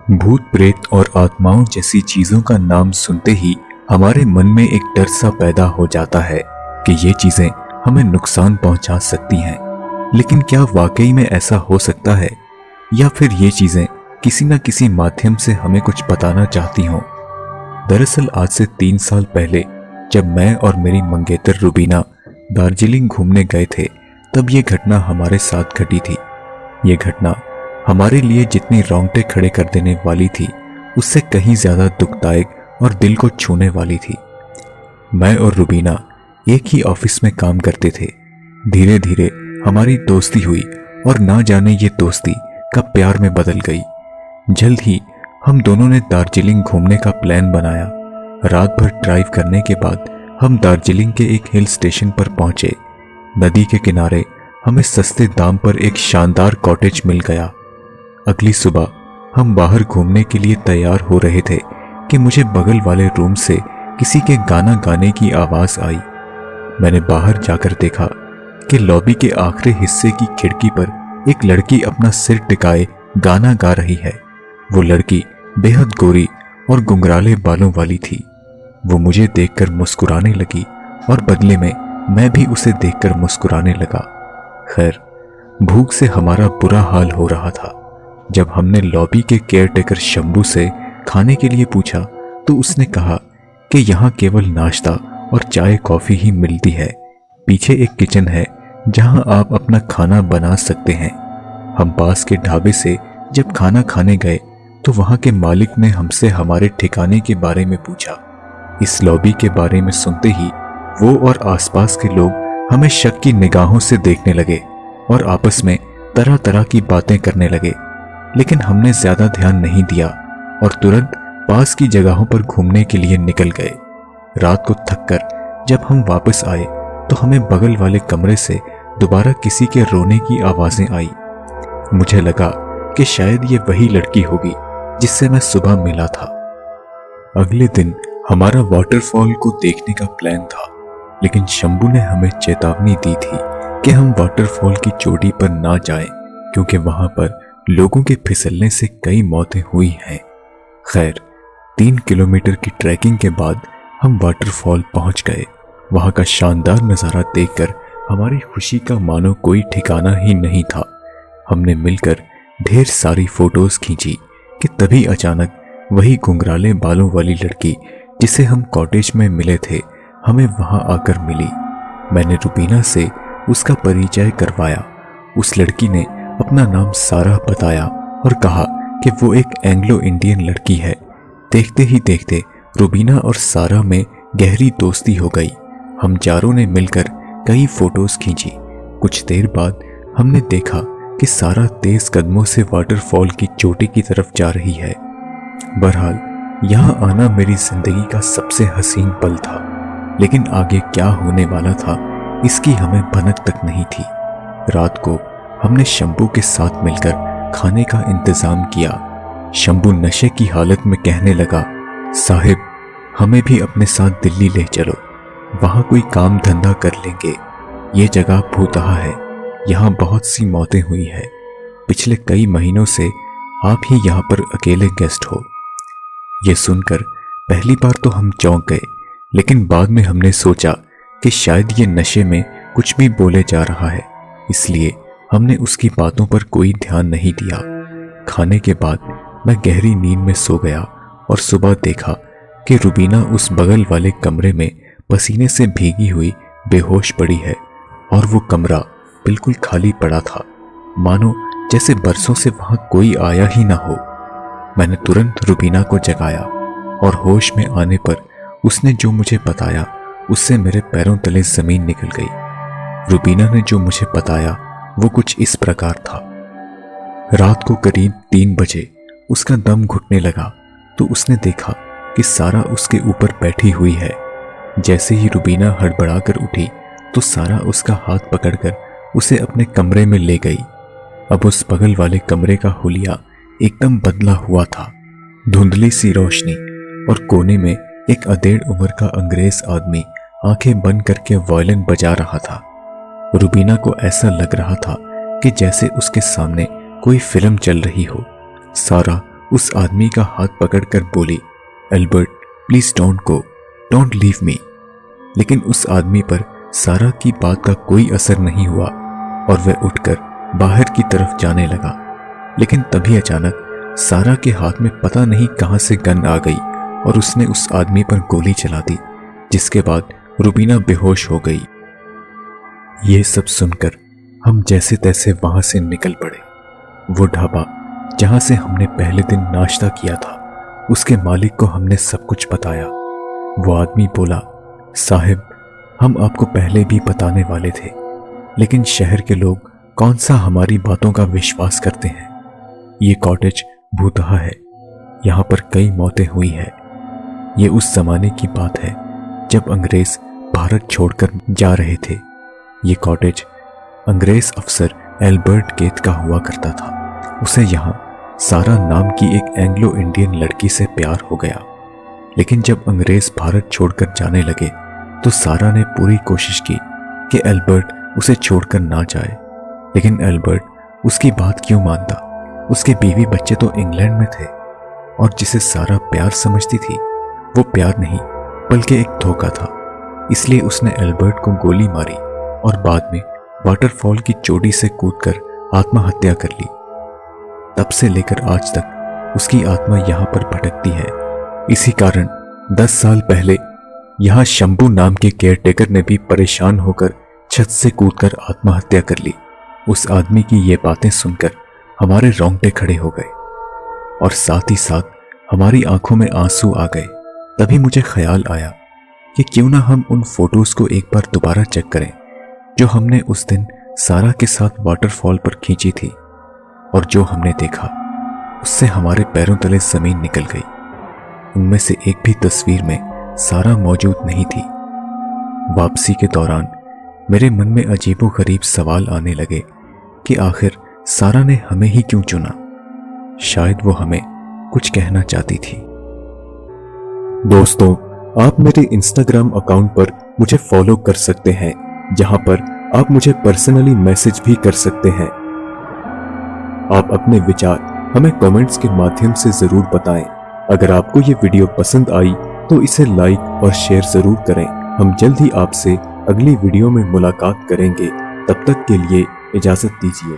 भूत प्रेत और आत्माओं जैसी चीजों का नाम सुनते ही हमारे मन में एक डर सा पैदा हो जाता है कि ये चीजें हमें नुकसान पहुंचा सकती हैं। लेकिन क्या वाकई में ऐसा हो सकता है, या फिर ये चीजें किसी न किसी माध्यम से हमें कुछ बताना चाहती हों? दरअसल आज से 3 साल पहले जब मैं और मेरी मंगेतर रुबीना दार्जिलिंग घूमने गए थे, तब ये घटना हमारे साथ घटी थी। ये घटना हमारे लिए जितनी रोंगटे खड़े कर देने वाली थी, उससे कहीं ज्यादा दुखदायक और दिल को छूने वाली थी। मैं और रुबीना एक ही ऑफिस में काम करते थे। धीरे धीरे हमारी दोस्ती हुई और ना जाने ये दोस्ती कब प्यार में बदल गई। जल्द ही हम दोनों ने दार्जिलिंग घूमने का प्लान बनाया। रात भर ड्राइव करने के बाद हम दार्जिलिंग के एक हिल स्टेशन पर पहुंचे। नदी के किनारे हमें सस्ते दाम पर एक शानदार कॉटेज मिल गया। अगली सुबह हम बाहर घूमने के लिए तैयार हो रहे थे कि मुझे बगल वाले रूम से किसी के गाना गाने की आवाज आई। मैंने बाहर जाकर देखा कि लॉबी के आखिरी हिस्से की खिड़की पर एक लड़की अपना सिर टिकाए गाना गा रही है। वो लड़की बेहद गोरी और गुंगराले बालों वाली थी। वो मुझे देखकर मुस्कुराने लगी और बदले में मैं भी उसे देखकर मुस्कुराने लगा। खैर, भूख से हमारा बुरा हाल हो रहा था। जब हमने लॉबी के केयरटेकर शंभू से खाने के लिए पूछा तो उसने कहा कि यहाँ केवल नाश्ता और चाय कॉफी ही मिलती है। पीछे एक किचन है जहाँ आप अपना खाना बना सकते हैं। हम पास के ढाबे से जब खाना खाने गए तो वहाँ के मालिक ने हमसे हमारे ठिकाने के बारे में पूछा। इस लॉबी के बारे में सुनते ही वो और आसपास के लोग हमें शक की निगाहों से देखने लगे और आपस में तरह तरह की बातें करने लगे। लेकिन हमने ज्यादा ध्यान नहीं दिया और तुरंत पास की जगहों पर घूमने के लिए निकल गए। रात को थककर जब हम वापस आए तो हमें बगल वाले कमरे से दोबारा किसी के रोने की आवाजें आई। मुझे लगा कि शायद ये वही लड़की होगी जिससे मैं सुबह मिला था। अगले दिन हमारा वाटरफॉल को देखने का प्लान था, लेकिन शंभू ने हमें चेतावनी दी थी कि हम वाटरफॉल की चोटी पर ना जाएं, क्योंकि वहां पर लोगों के फिसलने से कई मौतें हुई हैं। खैर, 3 किलोमीटर की ट्रैकिंग के बाद हम वाटरफॉल पहुंच गए। वहां का शानदार नजारा देखकर हमारी खुशी का मानो कोई ठिकाना ही नहीं था। हमने मिलकर ढेर सारी फोटोज खींची कि तभी अचानक वही गुंगराले बालों वाली लड़की जिसे हम कॉटेज में मिले थे, हमें वहां आकर मिली। मैंने रुबीना से उसका परिचय करवाया। उस लड़की ने अपना नाम सारा बताया और कहा कि वो एक एंग्लो इंडियन लड़की है। देखते ही देखते रुबीना और सारा में गहरी दोस्ती हो गई। हम चारों ने मिलकर कई फोटोज खींची। कुछ देर बाद हमने देखा कि सारा तेज कदमों से वाटरफॉल की चोटी की तरफ जा रही है। बहरहाल, यहाँ आना मेरी जिंदगी का सबसे हसीन पल था, लेकिन आगे क्या होने वाला था इसकी हमें भनक तक नहीं थी। रात को हमने शंभू के साथ मिलकर खाने का इंतजाम किया। शंभू नशे की हालत में कहने लगा, साहिब, हमें भी अपने साथ दिल्ली ले चलो, वहां कोई काम धंधा कर लेंगे। ये जगह भूतहा है, यहाँ बहुत सी मौतें हुई है। पिछले कई महीनों से आप ही यहाँ पर अकेले गेस्ट हो। ये सुनकर पहली बार तो हम चौंक गए, लेकिन बाद में हमने सोचा कि शायद ये नशे में कुछ भी बोले जा रहा है, इसलिए हमने उसकी बातों पर कोई ध्यान नहीं दिया। खाने के बाद मैं गहरी नींद में सो गया और सुबह देखा कि रुबीना उस बगल वाले कमरे में पसीने से भीगी हुई बेहोश पड़ी है और वो कमरा बिल्कुल खाली पड़ा था, मानो जैसे बरसों से वहां कोई आया ही ना हो। मैंने तुरंत रुबीना को जगाया और होश में आने पर उसने जो मुझे बताया उससे मेरे पैरों तले जमीन निकल गई। रुबीना ने जो मुझे बताया वो कुछ इस प्रकार था। रात को करीब 3 बजे उसका दम घुटने लगा तो उसने देखा कि सारा उसके ऊपर बैठी हुई है। जैसे ही रुबीना हड़बड़ाकर उठी तो सारा उसका हाथ पकड़कर उसे अपने कमरे में ले गई। अब उस बगल वाले कमरे का हुलिया एकदम बदला हुआ था। धुंधली सी रोशनी और कोने में एक अधेड़ उम्र का अंग्रेज आदमी आंखें बंद करके वायलिन बजा रहा था। रुबीना को ऐसा लग रहा था कि जैसे उसके सामने कोई फिल्म चल रही हो। सारा उस आदमी का हाथ पकड़कर बोली, Albert please don't go, don't leave me. लेकिन उस आदमी पर सारा की बात का कोई असर नहीं हुआ और वह उठकर बाहर की तरफ जाने लगा। लेकिन तभी अचानक सारा के हाथ में पता नहीं कहां से गन आ गई और उसने उस आदमी पर गोली चला दी, जिसके बाद रुबीना बेहोश हो गई। ये सब सुनकर हम जैसे तैसे वहां से निकल पड़े। वो ढाबा जहां से हमने पहले दिन नाश्ता किया था, उसके मालिक को हमने सब कुछ बताया। वो आदमी बोला, साहिब हम आपको पहले भी बताने वाले थे, लेकिन शहर के लोग कौन सा हमारी बातों का विश्वास करते हैं। ये कॉटेज भूतहा है, यहाँ पर कई मौतें हुई है। ये उस जमाने की बात है जब अंग्रेज भारत छोड़कर जा रहे थे। ये कॉटेज अंग्रेज अफसर एल्बर्ट केत का हुआ करता था। उसे यहाँ सारा नाम की एक एंग्लो इंडियन लड़की से प्यार हो गया। लेकिन जब अंग्रेज भारत छोड़कर जाने लगे तो सारा ने पूरी कोशिश की कि एल्बर्ट उसे छोड़कर ना जाए। लेकिन एल्बर्ट उसकी बात क्यों मानता? उसके बीवी बच्चे तो इंग्लैंड में थे और जिसे सारा प्यार समझती थी वो प्यार नहीं बल्कि एक धोखा था। इसलिए उसने एल्बर्ट को गोली मारी और बाद में वाटरफॉल की चोटी से कूदकर आत्महत्या कर ली। तब से लेकर आज तक उसकी आत्मा यहाँ पर भटकती है। इसी कारण 10 साल पहले यहाँ शंभू नाम के केयरटेकर ने भी परेशान होकर छत से कूदकर आत्महत्या कर ली। उस आदमी की ये बातें सुनकर हमारे रोंगटे खड़े हो गए और साथ ही साथ हमारी आंखों में आंसू आ गए। तभी मुझे ख्याल आया कि क्यों ना हम उन फोटोज को एक बार दोबारा चेक करें जो हमने उस दिन सारा के साथ वाटरफॉल पर खींची थी। और जो हमने देखा उससे हमारे पैरों तले जमीन निकल गई। उनमें से एक भी तस्वीर में सारा मौजूद नहीं थी। वापसी के दौरान मेरे मन में अजीबोगरीब सवाल आने लगे कि आखिर सारा ने हमें ही क्यों चुना। शायद वो हमें कुछ कहना चाहती थी। दोस्तों, आप मेरे इंस्टाग्राम अकाउंट पर मुझे फॉलो कर सकते हैं, जहां पर आप मुझे पर्सनली मैसेज भी कर सकते हैं। आप अपने विचार हमें कमेंट्स के माध्यम से जरूर बताएं। अगर आपको ये वीडियो पसंद आई तो इसे लाइक और शेयर जरूर करें। हम जल्द ही आपसे अगली वीडियो में मुलाकात करेंगे। तब तक के लिए इजाजत दीजिए।